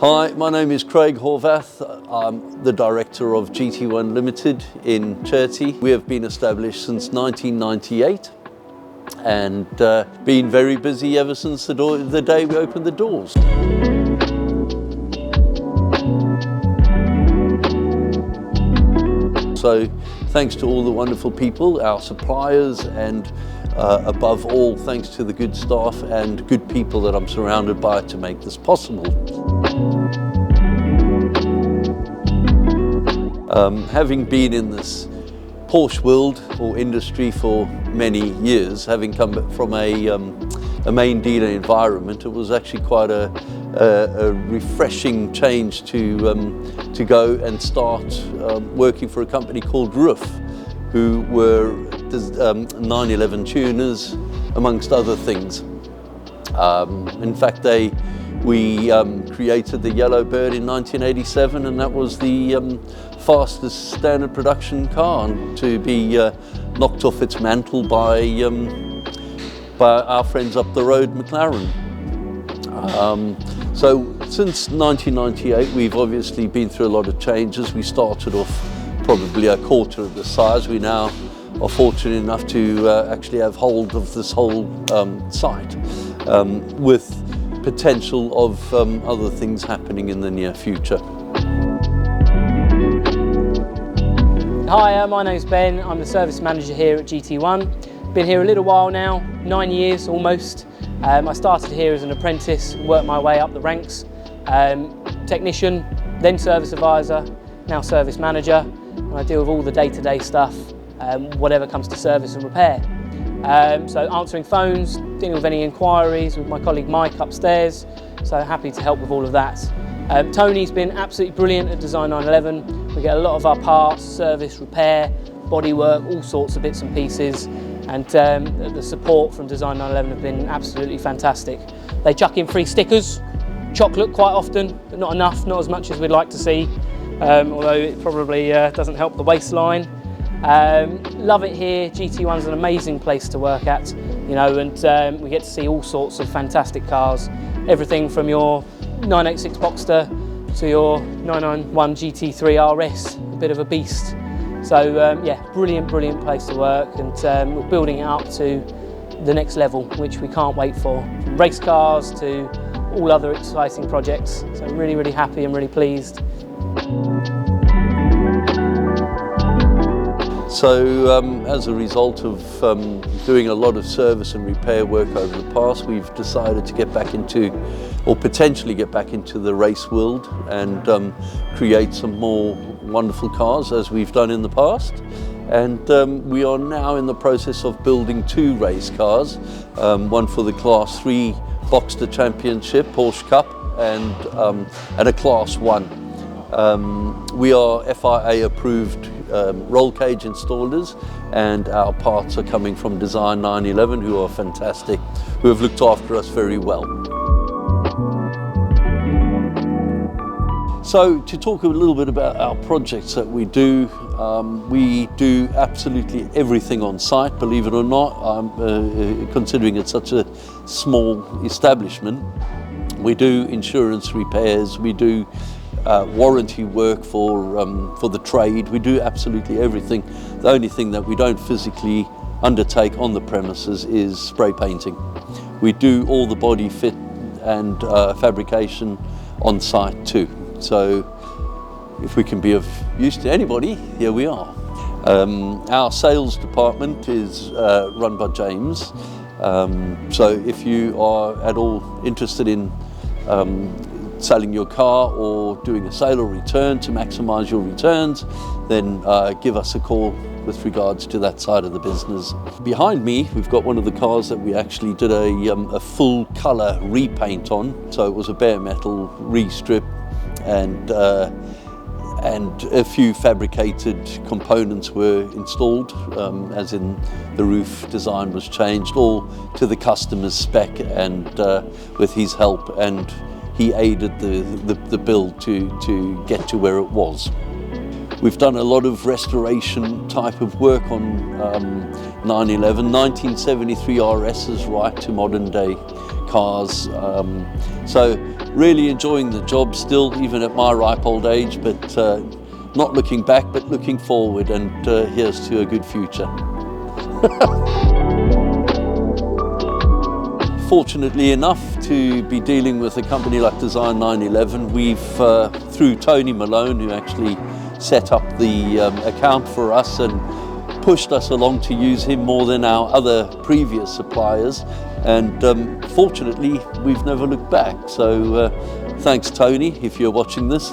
Hi, my name is Craig Horvath. I'm the director of One Ltd in Chertsey. We have been established since 1998 and been very busy ever since the day we opened the doors. So thanks to all the wonderful people, our suppliers, and above all, thanks to the good staff and good people that I'm surrounded by to make this possible. Having been in this Porsche world or industry for many years, having come from a main dealer environment, it was actually quite a refreshing change to go and start working for a company called RUF, who were 911 tuners, amongst other things. In fact, we created the Yellow Bird in 1987, and that was the fastest standard production car to be knocked off its mantle by our friends up the road, McLaren. So since 1998, we've obviously been through a lot of changes. We started off probably a quarter of the size. We now are fortunate enough to actually have hold of this whole site, with potential of other things happening in the near future. Hi, my name's Ben. I'm the service manager here at GT1. Been here a little while now, 9 years almost. I started here as an apprentice and worked my way up the ranks. Technician, then service advisor, now service manager. And I deal with all the day-to-day stuff, whatever comes to service and repair. So answering phones, dealing with any inquiries with my colleague Mike upstairs. So happy to help with all of that. Tony's been absolutely brilliant at Design 911. We get a lot of our parts, service, repair, bodywork, all sorts of bits and pieces. And the support from Design 911 have been absolutely fantastic. They chuck in free stickers, chocolate quite often, but not enough, not as much as we'd like to see, although it probably doesn't help the waistline. Love it here. GT1's an amazing place to work at, you know, and we get to see all sorts of fantastic cars. Everything from your 986 Boxster to your 991 GT3 RS, a bit of a beast. So yeah, brilliant place to work, and we're building it up to the next level, which we can't wait for. From race cars to all other exciting projects. So really happy and really pleased. So as a result of doing a lot of service and repair work over the past, we've decided to get back into, or potentially get back into, the race world and create some more wonderful cars as we've done in the past. And we are now in the process of building 2 race cars, one for the Class 3 Boxster Championship, Porsche Cup, and a Class 1. We are FIA approved roll cage installers, and our parts are coming from Design 911, who are fantastic, who have looked after us very well. So to talk a little bit about our projects that we do absolutely everything on site, believe it or not, considering it's such a small establishment. We do insurance repairs, we do warranty work for the trade. We do absolutely everything. The only thing that we don't physically undertake on the premises is spray painting. We do all the body fit and fabrication on site too. So if we can be of use to anybody, here we are. Our sales department is run by James. So if you are at all interested in selling your car or doing a sale or return to maximize your returns, then give us a call with regards to that side of the business. Behind me, we've got one of the cars that we actually did a full color repaint on. So it was a bare metal restrip, and a few fabricated components were installed, as in the roof design was changed, all to the customer's spec, and with his help, and he aided the build to get to where it was. We've done a lot of restoration type of work on 911, 1973 RSs right to modern day cars. So really enjoying the job still, even at my ripe old age, but not looking back, but looking forward, and here's to a good future. Fortunately enough to be dealing with a company like Design 911, we've, through Tony Malone, who actually set up the account for us and pushed us along to use him more than our other previous suppliers, and fortunately we've never looked back. So thanks Tony, if you're watching this.